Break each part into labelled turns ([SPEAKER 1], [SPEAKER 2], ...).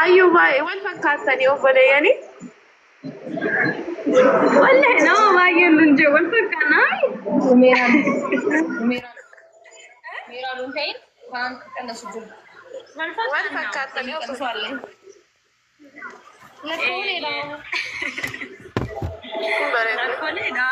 [SPEAKER 1] Ayu baay'ee wal fakkaatanii obboleeyyanii.
[SPEAKER 2] Wallahi nama baay'een lunjee wal fakkaannaa.
[SPEAKER 3] Meeraaluun ta'in waan qannasu jiru.
[SPEAKER 1] Wal fakkaatanii obboleeyyanii.
[SPEAKER 2] Rakkoleedha.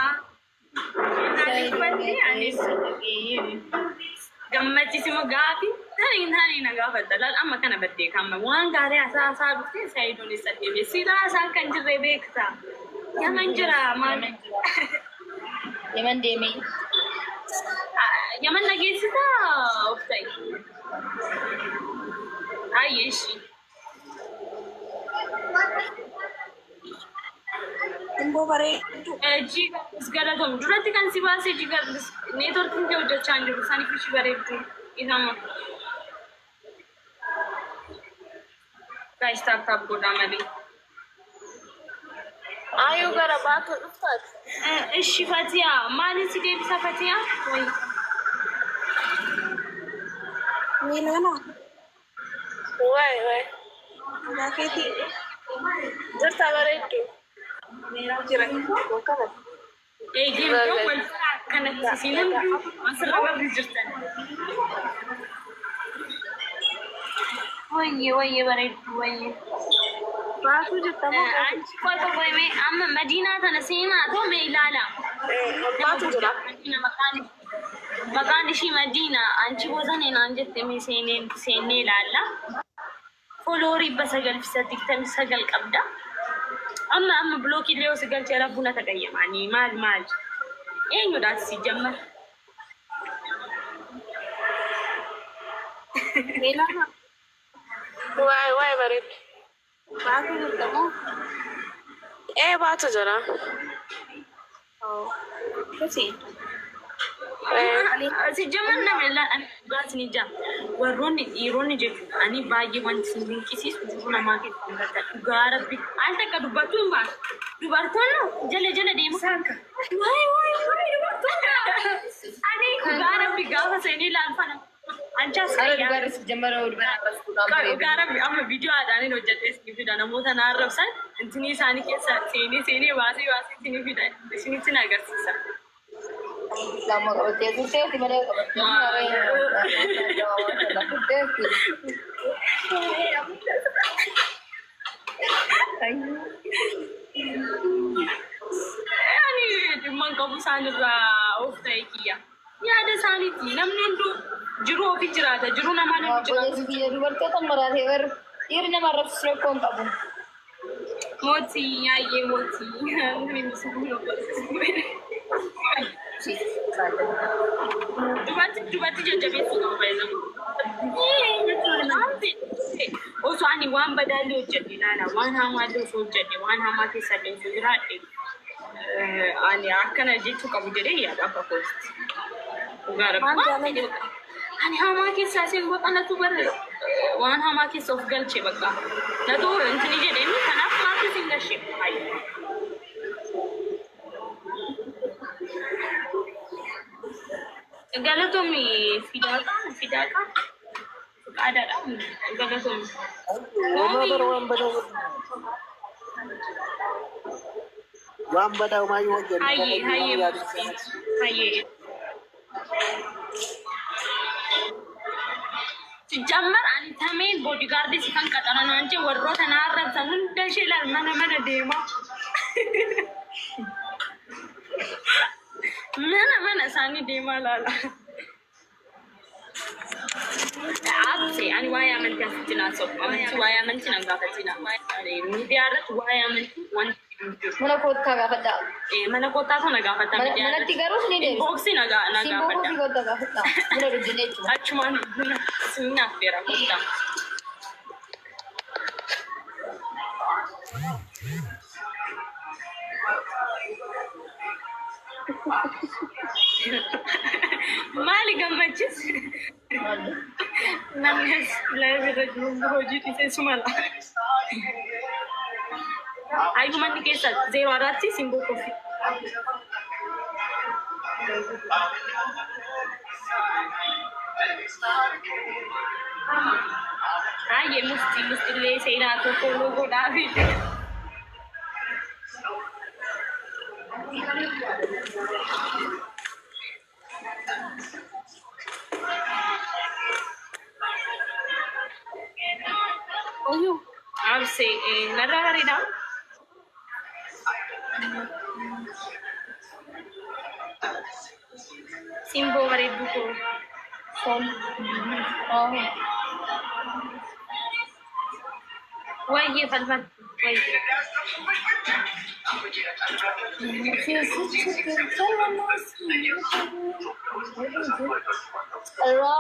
[SPEAKER 2] Gammachiisimo gaafi tarii na gaafadha. Laal amma kana baddee kamma waan gaarii haasaa dhuftee Saayidoon isa deemee silaa isaan kan jirre beekta. Yaman jira maal?
[SPEAKER 3] Yaman deemee.
[SPEAKER 2] Yaman nageessita of ta'e. Ayyeeshi.
[SPEAKER 1] Imbo bareedu.
[SPEAKER 2] Jigas galatoom duratti kan si baasee jigas neetworkiin kee hojjechaa hin jiru isaaniif ishii bareeddu isaan guys tap godhaa malee.
[SPEAKER 1] Ayu gara baatu dhuftaati.
[SPEAKER 2] Ishi Fatiyaa maaliin si deebisa Fatiyaa?
[SPEAKER 1] Miilana. Waay. Naafeeti. Jirta bareeddu. Jira.
[SPEAKER 2] Eegeen kan wal kanatti sinan asirra warri jirtan. Wayye bareeddu wayye.
[SPEAKER 1] Baatu jirta moo?
[SPEAKER 2] Anchi kota boyme amma Madinaa tana seenaa too mee ilaala.
[SPEAKER 1] Baatu jira.
[SPEAKER 2] Maqaan ishii Madinaa anchi bosonee naan jette mee seennee ilaalla. Foloorii sagal qabda. Amma blookii illee osoo galchee buna taqayyamanii maal eenyudhaas si jammar.
[SPEAKER 1] Miilana. Waay bareeddu. Baatu jirta moo? Baatu jira. Kasi.
[SPEAKER 2] Si jammar nama illaan dhugaas ni jaa. Warroonni dhiironni jechuudha. Ani baay'ee wanti si dinqisiisu jiru namaa keessatti mul'ata. Dhugaa rabbi. Al takka dubbattuu hin baatu. Dubartoonni jala deemu. Saanka. Waay dubartoonni. Ani dhugaa rabbi gaafa seenii ilaalfana. Anchaas
[SPEAKER 3] Gara si jammara
[SPEAKER 2] dhugaa rabbi amma viidiyoo aadaaniin hojjedhee isin fida namoota na arrabsan intinii isaanii keessa seenee baasee isin fida isinitti na agarsiisa.
[SPEAKER 3] Lama qabatee turteetti malee
[SPEAKER 2] Ani dhimman qabu isaanirraa of ta'e kiyya. Yaada isaaniiti namni hunduu jiruu ofii jiraata jiruu namaa namni jiraata.
[SPEAKER 3] dubartoota maraatee warri dhiirri nama arrabsu rakkoo hin qabu.
[SPEAKER 2] Mootii yaayyee mootii. Dubartii jajjabeessuu qabu baay'inaan. Osoo ani waan badaallee hojjedhe ilaala waan hamaallee osoo hojjedhe waan hamaa keessallee osoo jiraadhe ani akkana jechuu qabu jedhee yaada akka koosti. Ani hamaa keessaa isin boqonnatu barre waan hamaa keessa of galche bakka. Natu intini jedhee kanaaf maatu isin galche. Galatomi fidaadha. Fuqaadhaadha. Galatomi.
[SPEAKER 4] Waan badaa maayyuu hojjetu.
[SPEAKER 2] Hayyee. Jammar ani tameen boodigaardii si kan qaxaran waan jee warroota na arrabsan hunda ishee laal mana deema. Mana isaanii deemaa laala. Abse ani waa'ee amantii asitti naasa'u. Waa'ee amantii nan gaafatina. Miidiyaa irratti waa'ee amantii wanti
[SPEAKER 3] Mana kottaa gaafadhaa.
[SPEAKER 2] mana kottaa sana gaafata.
[SPEAKER 3] Manatti garuu ni deebisu.
[SPEAKER 2] Boksii na gaafadha.
[SPEAKER 3] Simboo kottaa gaafadhaa. Buna dhugdee jechuudha.
[SPEAKER 2] Achumaan buna sinna affeera kottaa. Maali gammachis? Namni laayivii irra jiru hojii dhiisee sumala. Ayyumanni keessa 04 simboo kofi. Ay, musti le sena to ko David.
[SPEAKER 1] Ayu.
[SPEAKER 2] I'll say narra rida. Simbo bareedu ko.
[SPEAKER 3] Oh.
[SPEAKER 2] Wayye falfal. Wayye.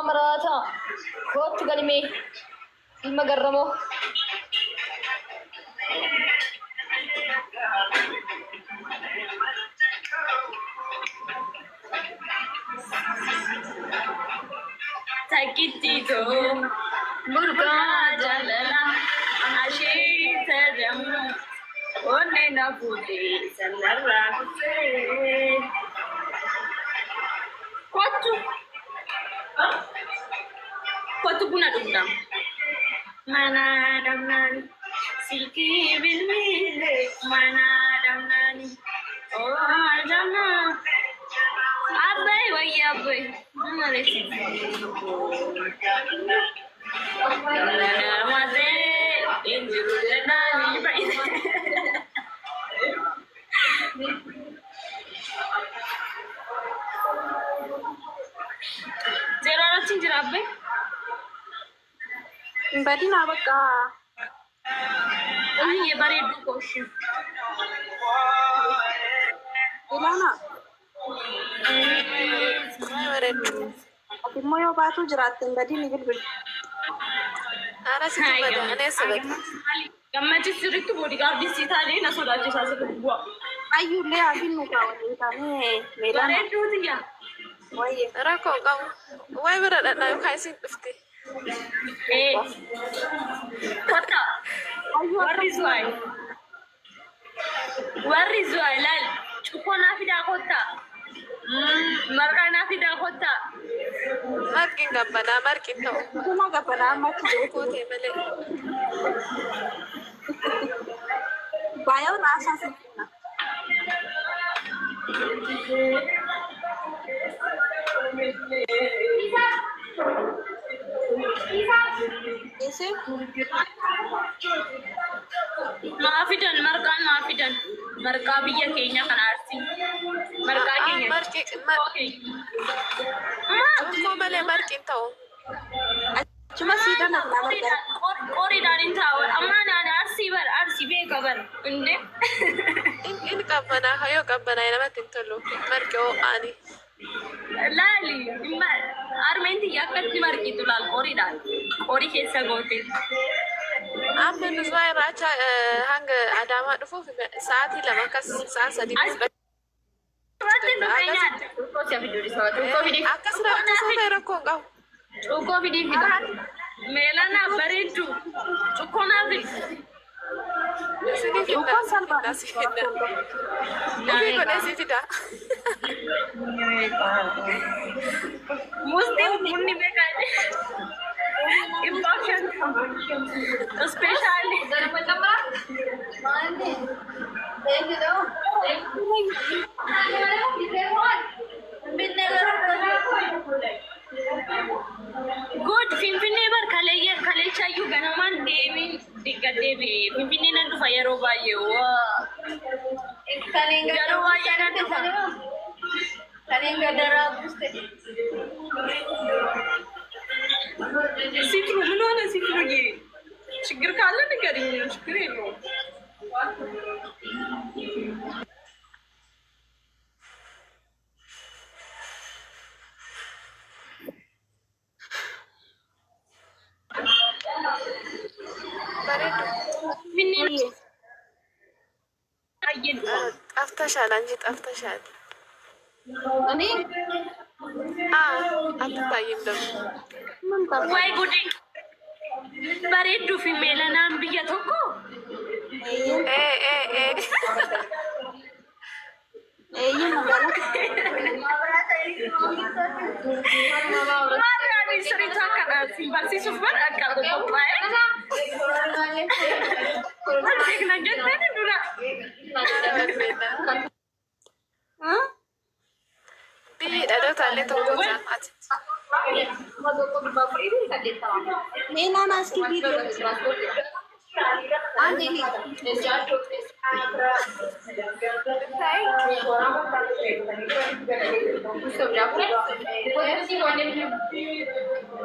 [SPEAKER 3] Marata. Kottu galime. Ilma garramo.
[SPEAKER 2] Takitito. Murga jalala. Ashita jamu. One na puti sanarra. Kotu. Kotu buna dum. Mana damnani. Silki bilmile. Mana damnani. Oh jana. Abai waya abai. Mare si. Mate. Injuru nani bai. Zero rating jirabe.
[SPEAKER 1] Badina baka.
[SPEAKER 2] Ay bareedu koshi.
[SPEAKER 1] Ilana. Ati moyo batu jiraten badini bilbil.
[SPEAKER 5] Ana si bada ana sabad.
[SPEAKER 2] Gammachi sirritu bodyguard sitale na sodaachisa sirritu.
[SPEAKER 1] Ayu le abinu kawani tane. Melana.
[SPEAKER 2] Bareedu tiya.
[SPEAKER 1] Waye.
[SPEAKER 5] Rako gaw. Way bara da na kai sin dufti.
[SPEAKER 2] Kota. What is why? Where is why? Lal. Chuko na fida kota. Marka na fida kota.
[SPEAKER 5] Markin gabbana markin to.
[SPEAKER 1] Kuma gabana maki
[SPEAKER 5] Ko te male.
[SPEAKER 1] bayo na asasi na. Ese
[SPEAKER 2] Maafidan markaan maafidan. Markaa biyya keenya kan aarsi. Markaa keenya.
[SPEAKER 5] Markin ko male markin to.
[SPEAKER 1] cuma sidang nak nabarkan.
[SPEAKER 2] Qoriidhaan hin taa'u. Amma naan arsii bar arsii beeka bar. Inde.
[SPEAKER 5] In qabbana hayo qabbana namatti tolu. Marko ani.
[SPEAKER 2] Laali. Armeentii akkatti margitu laal qoriidhaan. Qorii keessa goote.
[SPEAKER 5] Amma nuswaa racha hanga adama dhufuuf sa'aatii lama akkas sa'a sadii akkas rakkoon qabu.
[SPEAKER 2] Cuukoo fidii fida. Meelana bareeddu. Cuukoo naa fidi.
[SPEAKER 5] Sini fida. Si fida. Ofii godhee si fida.
[SPEAKER 2] Mustiin bunni beekaa. Important. Especially. Good. Finfinnee bar kaleechayyuu ganamaan deebiin diggadee bee. Finfinnee nan dhufa yeroo baay'ee. Yeroo baay'ee nan dhufa. Sifru ምን ሆነ? ሲፍሩዬ ችግር ካለ ንገሪኝ። ችግር የለውም።
[SPEAKER 5] ጠፍተሻል አንቺ ጠፍተሻል።
[SPEAKER 1] እኔ
[SPEAKER 5] አትታይም ደግሞ
[SPEAKER 2] ወይ ጉዴ! bareedduu fi meelanaan biyya tokko. Maarraan sirriitu akkanaatti barsiisuuf bara akka qophaa'e.
[SPEAKER 5] Biyyi dhalootallee tokko jaamaati.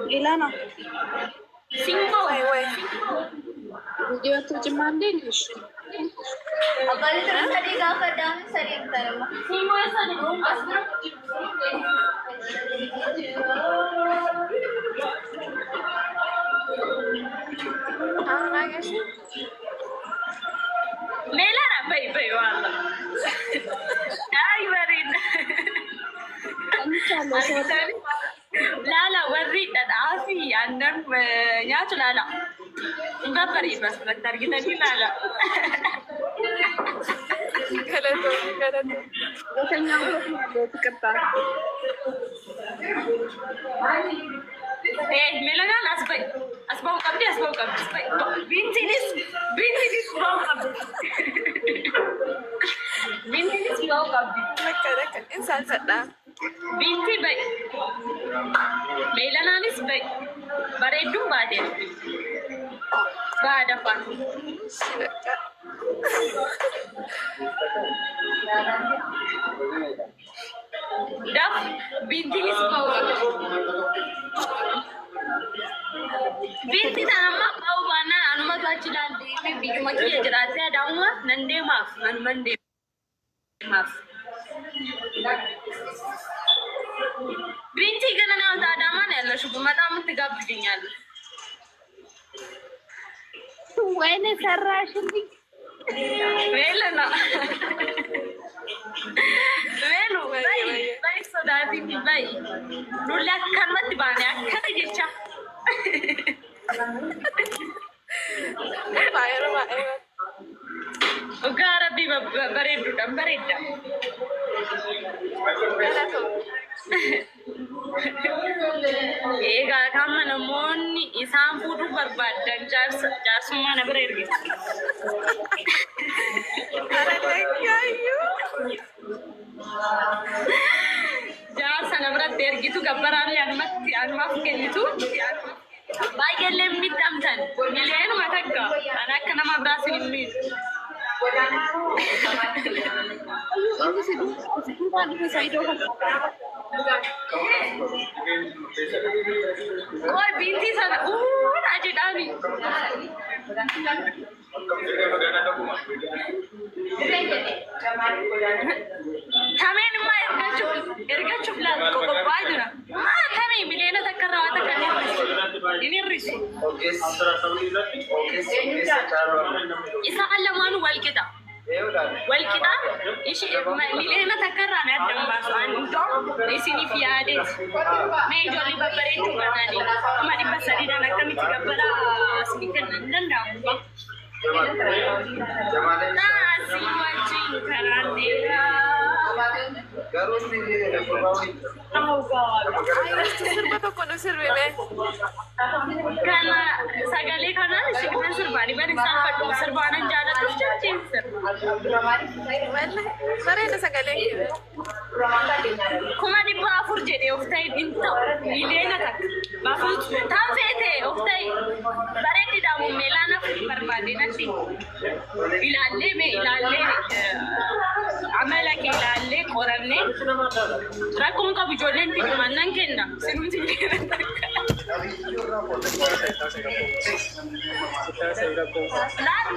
[SPEAKER 3] Ilana.
[SPEAKER 5] Way.
[SPEAKER 3] Video tu cuman deh. Abang terus tadi gak kadang sering terima.
[SPEAKER 5] Nangis.
[SPEAKER 2] Melana bay wala. Ay marin. Lala warri dadaafi annan nyaatu lala. Enggak bari bas bentar kita di lala.
[SPEAKER 5] Kalau
[SPEAKER 3] Biasanya aku ketat.
[SPEAKER 2] Melana asbau kabdi asbau. Binti dis bau kabdi. Binti dis bau kabdi.
[SPEAKER 5] Dekat insan sedang.
[SPEAKER 2] Binti bay. Melananis bay. Bareedduu baate. Baada fan. Daf bintinis bau qabdi. Binti nama bau bana anuma achi deemee biyyuma kiyya jiraatee adaamuma nan deemaaf anuman deemaaf. Binti gana naanta adaamaan yaalla shubu maxaamutti gabbidinyaalla.
[SPEAKER 3] Wayne sarraashilli.
[SPEAKER 2] Melana. Melu, baik sodaati baik. Nulla kanatti baane akkana jecha.
[SPEAKER 5] Baay'ee.
[SPEAKER 2] Ugaa rabbi bareedduudha bareedda. Egaa kamma namoonni isaan fuudhuu barbaadan jaarsummaa na bira ergitu. Jaarsa na biratti ergitu gabbaraan anumaaf kennitu. Baay'eellee miidhamtan mileenuma takka an akka nama biraas hin miidhu. Koi binti sana aja dami. Kami ni ma erga cufla koko baidura. Kami milena takarrawata kan ini risu. Isa kalamanu wal kita. Ishi milena takarra na damba so ando isini fiade. Me jolli babare tu banani. Kuma di pasari dan kami tiga bara sedikit nanda. Si wajin karande. Oh God.
[SPEAKER 5] Sirba tokko nu sirbime.
[SPEAKER 2] Kana sagale kana shikan sirbani bari saafadhu sirbaanan jaalatu jechuun sirba.
[SPEAKER 5] Bareeda sagalee kee.
[SPEAKER 2] Kuma dhibba afur jedhee of ta'e dinta mileena takka. Baafuu taan feete of ta'e bareedidha mummeelaan barbaade natti. Ilaallee amala kee ilaallee qorannee rakkoon qabu ijoolleen xixiqqaan kenna sinuuti mileena takka. Laat